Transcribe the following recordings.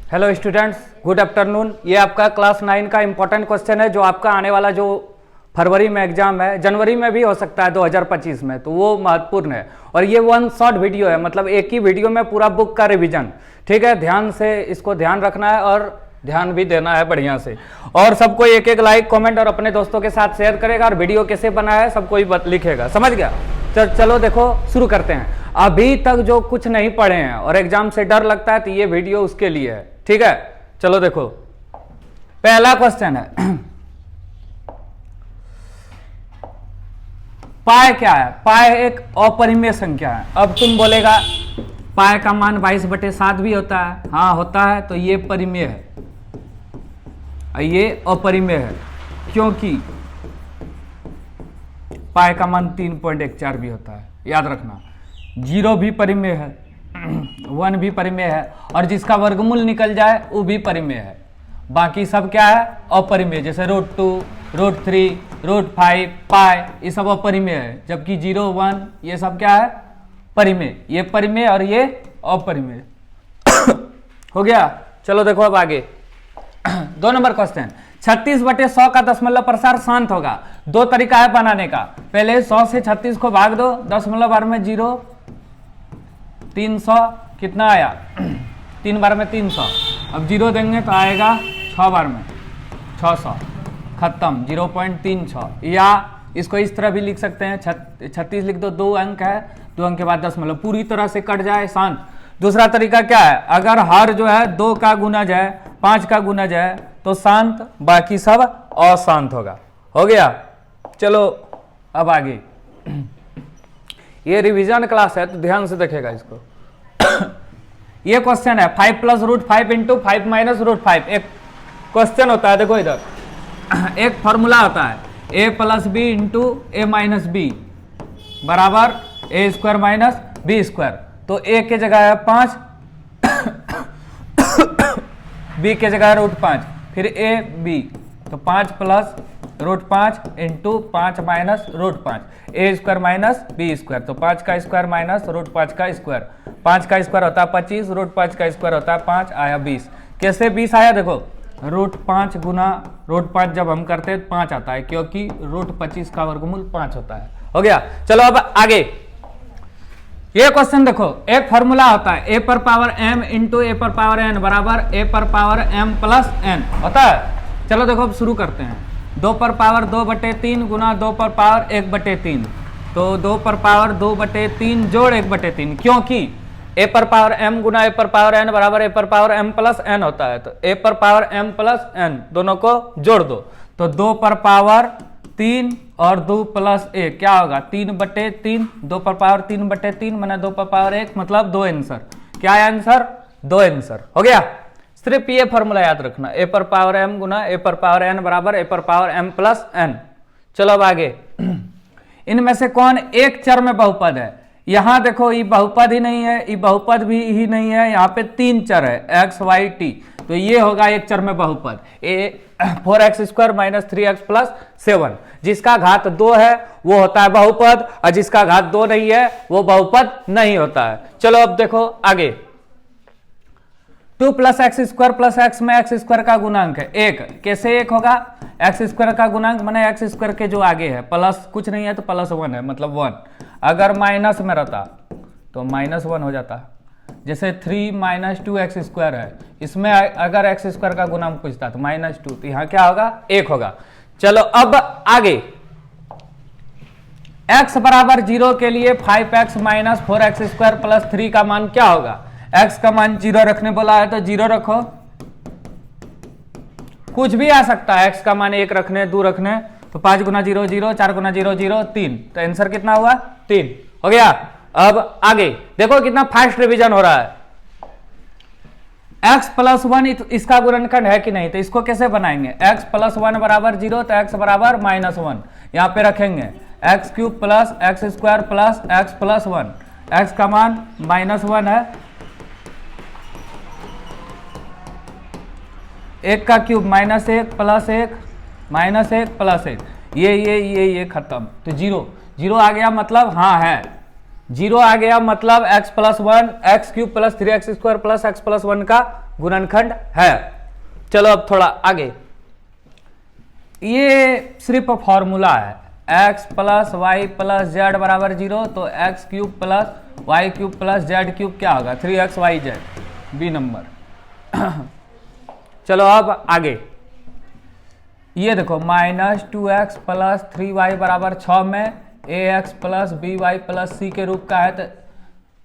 Hello students, good afternoon. ये आपका class 9 का इंपॉर्टेंट क्वेश्चन है जो आपका आने वाला जो फरवरी में एग्जाम है, जनवरी में भी हो सकता है 2025 में, तो वो महत्वपूर्ण है। और ये वन शॉर्ट वीडियो है, मतलब एक ही वीडियो में पूरा बुक का रिवीजन। ठीक है, ध्यान से इसको ध्यान रखना है और ध्यान भी देना है बढ़िया से। और सबको एक एक लाइक कमेंट और अपने दोस्तों के साथ शेयर करेगा और वीडियो कैसे बना है सबको ही लिखेगा। समझ गया? चलो देखो शुरू करते हैं। अभी तक जो कुछ नहीं पढ़े हैं और एग्जाम से डर लगता है तो ये वीडियो उसके लिए है। ठीक है, चलो देखो पहला क्वेश्चन है पाई क्या है? पाई एक अपरिमेय संख्या है। अब तुम बोलेगा पाई का मान 22/7 भी होता है। हाँ होता है, तो ये परिमेय है, ये अपरिमेय है क्योंकि पाई का मान 3.14 भी होता है। याद रखना, 0 भी परिमेय है, 1 भी परिमेय है, और जिसका वर्गमूल निकल जाए वो भी परिमेय है। बाकी सब क्या है? अपरिमेय, जैसे √2, √3, √5, पाई, ये सब अपरिमेय है। जबकि 0, 1 ये सब क्या है? परिमेय। ये परिमेय और ये अपरिमेय। हो गया? चलो देखो अब आगे 2 नंबर क्वेश्चन। 36/100 का दशमलव प्रसार शांत होगा। 2 तरीका है बनाने का। पहले 100 से 36 को भाग दो, दशमलव बार में 0, 300 कितना आया? 3 बार में 300। अब 0 देंगे तो आएगा 6 बार में 600, खत्म 0.36। या इसको इस तरह भी लिख सकते हैं, 36 लिख दो, 2 अंक है, 2 अंक के बाद दशमलव, पूरी तरह से कट जाए, शांत। दूसरा तरीका क्या है? अगर हर जो है 2 का गुणज है, 5 का गुणज है तो शांत, बाकी सब अशांत होगा। हो गया? चलो अब आगे। ये रिवीजन क्लास है तो ध्यान से देखेगा इसको। ये क्वेश्चन है 5 + √5 × 5 - √5। एक क्वेश्चन होता है, देखो इधर एक फॉर्मूला होता है a + b × a - b बराबर a² - b²। तो a के जगह है 5, b के जगह है √5, फिर a b, तो 5 + √5 × 5 - √5, a² - b²। तो 5 का स्क्वायर माइनस √5 का स्क्वायर, 5 का स्क्वायर होता है 25, √5 का स्क्वायर होता है 5, आया 20। कैसे 20 आया? देखो √5 गुना √5 जब हम करते हैं 5 आता है, क्योंकि √25 का वर्गमूल 5 होता है। हो गया? चलो अब आगे ये क्वेश्चन देखो। एक फॉर्मूला होता है a पर पावर m × a पर पावर n बराबर a पर पावर m + n होता है। चलो देखो अब शुरू करते हैं। 2 पर पावर 2/3 गुना 2 पर पावर 1/3, तो 2 पर पावर 2/3 जोड़ 1/3, क्योंकि a पर पावर m गुना a पर पावर n बराबर a पर पावर m + n होता है। तो a पर पावर m + n दोनों को जोड़ दो, तो 2 पर पावर 3 और 2 + 1 क्या होगा? 3/3। 2 पर पावर 3/3 मैंने 2 पर पावर 1, मतलब 2 आंसर। क्या है आंसर? 2 आंसर। हो गया? सिर्फ ये फॉर्मूला याद रखना, a पर पावर m गुना a पर पावर n बराबर a पर पावर m + n। चलो अब आगे। इनमें से कौन एक चर में बहुपद है? यहां देखो ये बहुपद ही नहीं है, ये बहुपद भी ही नहीं है, यहाँ पे 3 चर है x, y, t, तो ये होगा एक चर में बहुपद। 4x² - 3x + 7। जिसका घात 2 है वो होता है बहुपद, और जिसका घात 2 नहीं है वो बहुपद नहीं होता है। चलो अब देखो आगे। 2 + x² + x में x² का गुणांक है 1। कैसे 1 होगा? x² का गुणांक माने x² के जो आगे है, प्लस कुछ नहीं है तो +1 है, मतलब 1। अगर माइनस में रहता तो -1 हो जाता। जैसे 3 - 2x² है, इसमें अगर x² का गुणांक पूछता तो -2, तो यहाँ क्या होगा? 1 होगा। चलो अब आगे। x बराबर 0 के लिए 5x - 4x² + 3 का मान क्या होगा? x का मान 0 रखने बोला है तो 0 रखो, कुछ भी आ सकता है। x का मान 1 रखने, 2 रखने, तो 5 × 0 0, 4 × 0 0, 3, तो आंसर कितना हुआ? 3। हो गया? अब आगे देखो कितना फास्ट रिवीजन हो रहा है। x + 1 इसका गुणनखंड है कि नहीं, तो इसको कैसे बनाएंगे? x + 1 बराबर 0, तो x बराबर -1 यहाँ पे रखेंगे। x³ + x² + x + 1, x का मान -1 है, 1 का क्यूब -1 + 1 -1 + 1, ये खत्म, तो 0 0 आ गया, मतलब हाँ है। जीरो आ गया मतलब x plus 1 x cube plus 3x square plus x plus 1 का गुणनखंड है। चलो अब थोड़ा आगे, ये सिर्फ फॉर्मूला है, x plus y plus z बराबर 0, तो x cube plus y cube plus z cube क्या होगा 3xyz, बी नंबर। चलो अब आगे, ये देखो -2x प्लस 3y बराबर 6 में ax plus by plus c के रूप का है, तो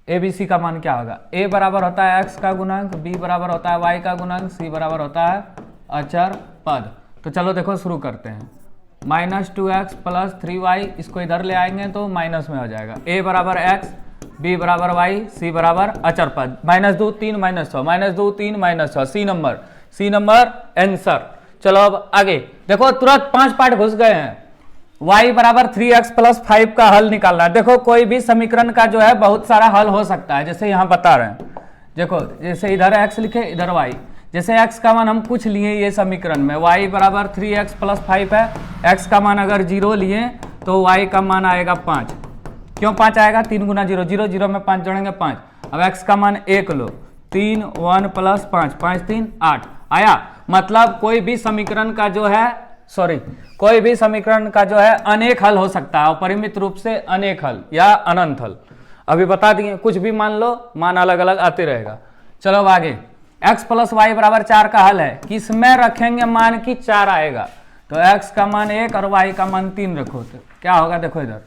abc का मान क्या होगा? a बराबर होता है x का गुणांक, b बराबर होता है y का गुणांक, c बराबर होता है अचर पद। तो चलो देखो शुरू करते हैं, -2x प्लस 3y इसको इधर ले आएंगे तो माइनस में हो जाएगा, a बराबर x, b बराबर y, c बराबर अचर पद, -2 3 -6, -2 3 -6, सी नंबर आंसर। चलो अब आगे देखो, तुरंत 5 पार्ट घुस गए हैं। y बराबर 3x प्लस 5 का हल निकालना है। देखो कोई भी समीकरण का जो है बहुत सारा हल हो सकता है, जैसे यहाँ बता रहे हैं, देखो जैसे इधर x लिखे इधर y, जैसे x का मान हम कुछ लिए ये समीकरण में, y बराबर 3x प्लस 5 है, x का मान अगर 0 लिए तो y का मान आएगा 5। क्यों 5 आएगा? 3 गुना 0, 0 0 में 5 जोड़ेंगे 5। अब x का मान 1 लो, 3 1 प्लस 5, 5 3 8 आया। मतलब कोई भी समीकरण का जो है कोई भी समीकरण का जो है अनेक हल हो सकता है, अपरिमित रूप से अनेक हल या अनंत हल। अभी बता दिए, कुछ भी मान लो, मान अलग अलग आते रहेगा। चलो अब आगे, x प्लस वाई बराबर 4 का हल है, किसमें रखेंगे मान की 4 आएगा, तो x का मान 1 और y का मान 3 रखो तो क्या होगा? देखो इधर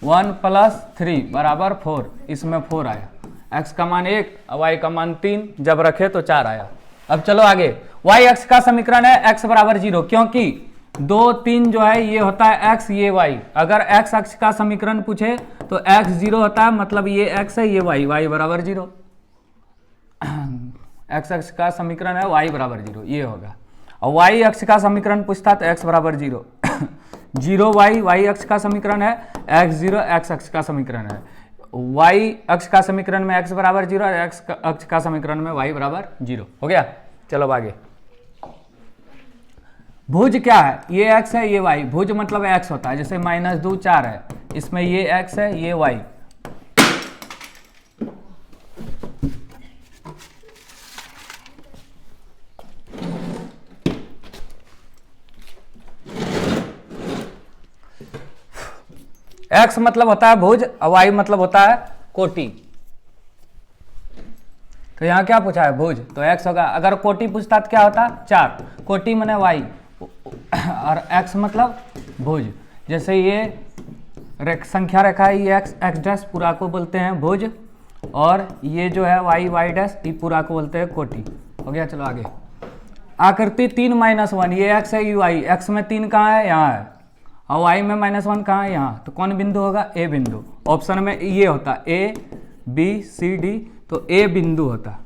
1 प्लस 3 बराबर 4, इसमें 4 आया, x का मान 1 और y का मान 3 जब रखे तो 4 आया। अब चलो आगे, y अक्ष का समीकरण है x बराबर 0, क्योंकि 2 3 जो है ये होता है x, ये y। अगर x अक्ष का समीकरण पूछे तो x 0 होता है, मतलब ये x है ये y बराबर 0। x अक्ष का समीकरण है y बराबर 0, ये होगा। और y अक्ष का समीकरण पूछता तो x बराबर 0 0 y अक्ष का समीकरण है, x 0 x अक्ष का समीकरण है, y अक्ष का समीकरण में x बराबर 0 और x अक्ष का समीकरण में y बराबर 0 हो गया। चलो अब आगे, भुज क्या है? ये x है ये y, भुज मतलब x होता है, जैसे -2 4 है, इसमें ये x है ये y। x मतलब होता है भुज और y मतलब होता है कोटि। तो यहाँ क्या पूछा है? भुज, तो x होगा। अगर कोटि पूछता तो क्या होता? 4, कोटि माने y और x मतलब भुज। जैसे ये संख्या रेखा है, ये x डैश पूरा को बोलते हैं भुज, और ये जो है y डैश ये पूरा को बोलते हैं कोटि। हो गया। चलो आगे, आकृति 3 -1, ये x है ये y, x में 3 कहाँ है? यहाँ है, और y में -1 कहाँ है? यहाँ। तो कौन बिंदु होगा? a बिंदु। ऑप्शन में ये होता a b c d, तो a बिंदु होता।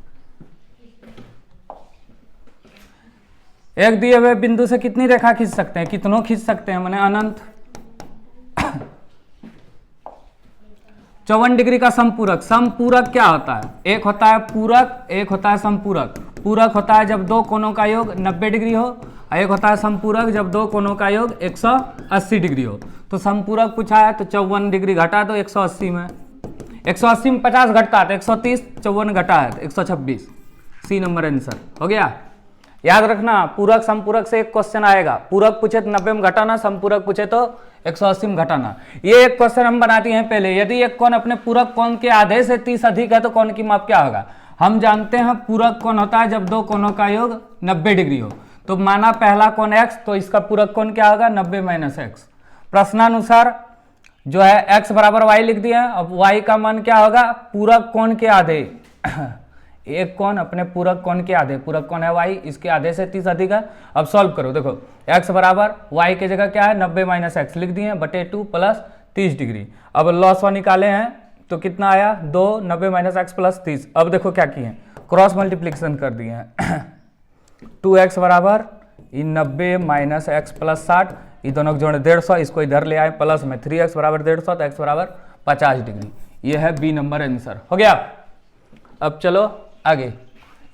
एक दिए हुए बिंदु से कितनी रेखा खींच सकते हैं? कितनों खींच सकते हैं, माने अनंत। 54 डिग्री का समपूरक। समपूरक क्या होता है? एक होता है पूरक, एक होता है समपूरक। पूरक होता है जब दो कोणों का योग 90 डिग्री हो, और एक होता है समपूरक जब दो कोणों का योग 180 डिग्री हो। तो समपूरक पूछा है तो 54 डिग्री घटा दो 180 में, 180 में 50 घटता है तो 130, 54 घटा है तो 126, सी नंबर आंसर। हो गया। याद रखना, पूरक समपूरक से एक क्वेश्चन आएगा, पूरक पूछे तो 90 में घटाना, समपूरक पूछे तो 180 में घटाना। ये एक क्वेश्चन हम बनाते हैं पहले, यदि एक कोण अपने पूरक कोण के आधे से 30 अधिक है तो कोण की माप क्या होगा? हम जानते हैं पूरक कोण होता है जब दो कोणों का योग 90 डिग्री हो। तो माना पहला कोण x, तो इसका पूरक कोण क्या होगा? 90 - x। प्रश्नानुसार जो है x बराबर y लिख दिया। अब y का मान क्या होगा? पूरक कोण के आधे। एक कोण अपने पूरक कोण के आधे, पूरक कोण है y, इसके आधे से 30 अधिक है। अब सॉल्व करो, देखो x बराबर y की जगह क्या है? 90 - x लिख दिए, बटे 2 प्लस 30 डिग्री। अब लॉस निकाले हैं तो कितना आया? 2, 90 - x प्लस 30। अब देखो क्या किए, क्रॉस मल्टीप्लिकेशन कर दिए हैं। 2x बराबर 90 - x प्लस 60, ये दोनों को जोड़े 150, इसको इधर ले आए प्लस में 3x बराबर 150, तो x बराबर 50 डिग्री। ये है बी नंबर आंसर। हो गया। अब चलो आगे,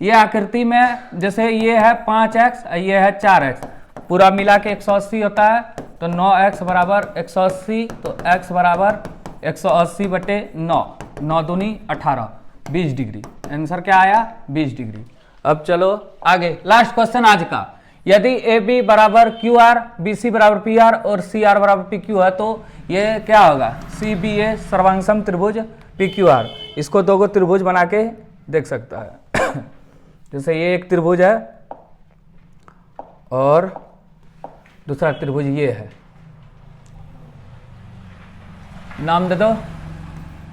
ये आकृति में जैसे ये है 5x, ये है 4x, पूरा मिला के 180 होता है, तो 9x बराबर 180, तो x बराबर 180/9, 9 दूनी 18, 20 डिग्री। आंसर क्या आया? 20 डिग्री। अब चलो आगे, लास्ट क्वेश्चन आज का। यदि ए बी बराबर क्यू आर, बी सी बराबर पी आर और सी आर बराबर पी क्यू है तो ये क्या होगा? सी बी ए सर्वांगसम त्रिभुज पी क्यू आर। इसको दो त्रिभुज बना के देख सकता है। जैसे ये एक त्रिभुज है और दूसरा त्रिभुज ये है, नाम दे दो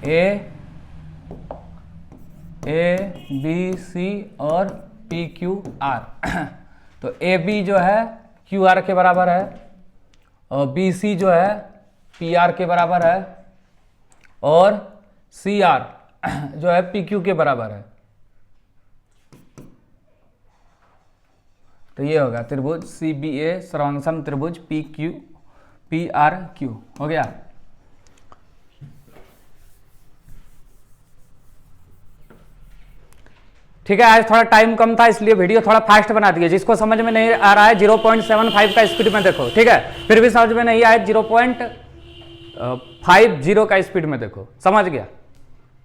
ए बी सी और पी क्यू आर। तो ए बी जो है क्यू आर के बराबर है और बी सी जो है पी आर के बराबर है और सी आर जो है पी क्यू के बराबर है। तो ये होगा त्रिभुज सी बी ए सर्वांगसम त्रिभुज P Q P R Q. हो गया? ठीक है, आज थोड़ा टाइम कम था इसलिए वीडियो थोड़ा फास्ट बना दिया। जिसको समझ में नहीं आ रहा है 0.75 का स्पीड में देखो, ठीक है। फिर भी समझ में नहीं आया 0.50 का स्पीड में देखो, समझ गया?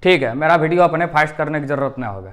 ठीक है, मेरा वीडियो अपने फास्ट करने की जरूरत ना होगा।